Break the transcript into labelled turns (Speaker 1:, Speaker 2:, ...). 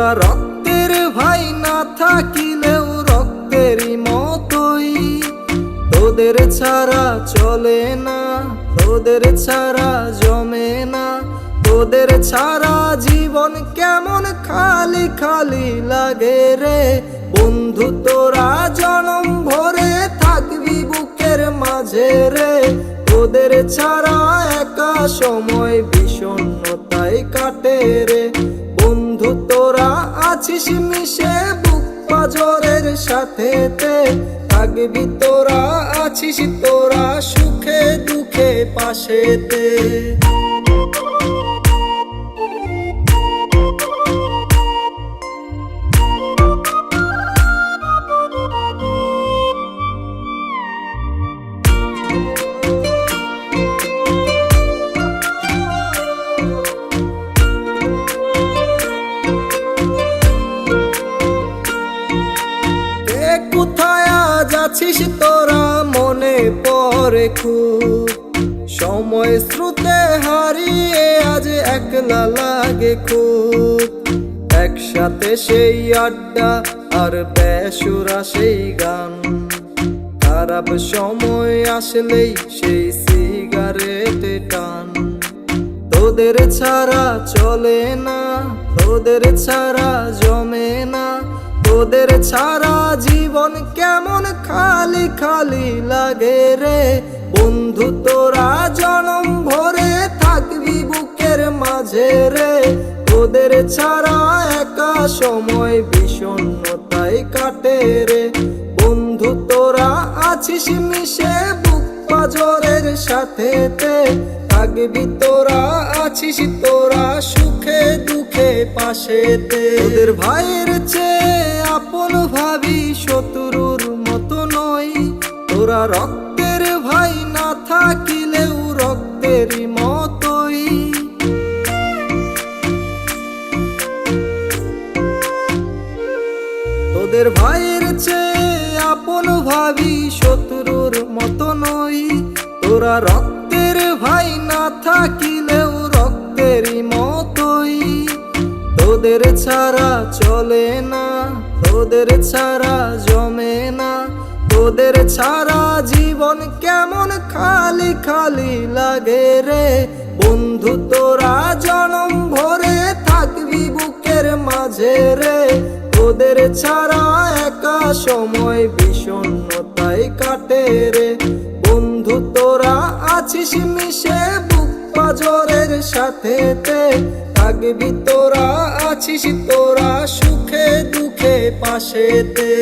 Speaker 1: তোরা রক্তের ভাই না থাকিলেও রক্তেরই মতোই। তোদের ছাড়া চলে না, তোদের ছাড়া জমে না, তোদের ছাড়া জীবন কেমন খালি খালি লাগে রে। বন্ধু তোরা জনম ভরে থাকবি বুকের মাঝে রে। তোদের ছাড়া একা সময় বিষণ্ণতায় কাটে রে। বন্ধু তোরা আছিস মিশে বুক পাজরের সাথেতে, থাকবি তোরা আছিস তোরা সুখে দুঃখে পাশেতে। কোথায় আজ আছিস তোরা মনে পড়ে খুব, সময় স্রোতে হারিয়ে আজ একলা লাগে খুব। একসাথে সেই আড্ডা আর বেসুরা সেই গান, খারাপ সময় আসলেই সেই সিগারেট টান। তোদের ছাড়া চলে না, তোদের ছাড়া জমে না, তোদের ছাড়া জীবন কেমন খালি খালি লাগে রে। বন্ধু তোরা জনম ভরে থাকবি বুকের মাঝে রে। তোদের ছাড়া একা সময় বিষণ্ণতায় কাটে রে। বন্ধু তোরা আছিস মিশে বুক পাজরের সাথেতে, থাকবি তোরা আছিস তোরা সুখে দুঃখে পাশেতে। তোদের ভাইয়ের চেয়ে আপন ভাবি শত্রুর মতো নই। তোরা রক্তের ভাই না থাকিলেও রক্তেরই মতোই। তোদের ভাইয়ের চেয়ে আপন ভাবি শত্রুর মতো নই। তোরা রক্তের ভাই না থাকিলেও রক্তেরই মতোই। তোদের ছাড়া চলে না, তোদের ছাড়া জমে না, তোদের ছাড়া জীবন কেমন খালি খালি লাগে রে। বন্ধু তোরা জনম ভরে থাকবি বুকের মাঝে রে। তোদের ছাড়া একা সময় বিষণ্ণতায় কাটে রে। বন্ধু তোরা আছিস মিশে বুক পাজরের সাথেতে, থাকবি তোরা আছিস তোরা সুখে দুঃখে পাশেতে।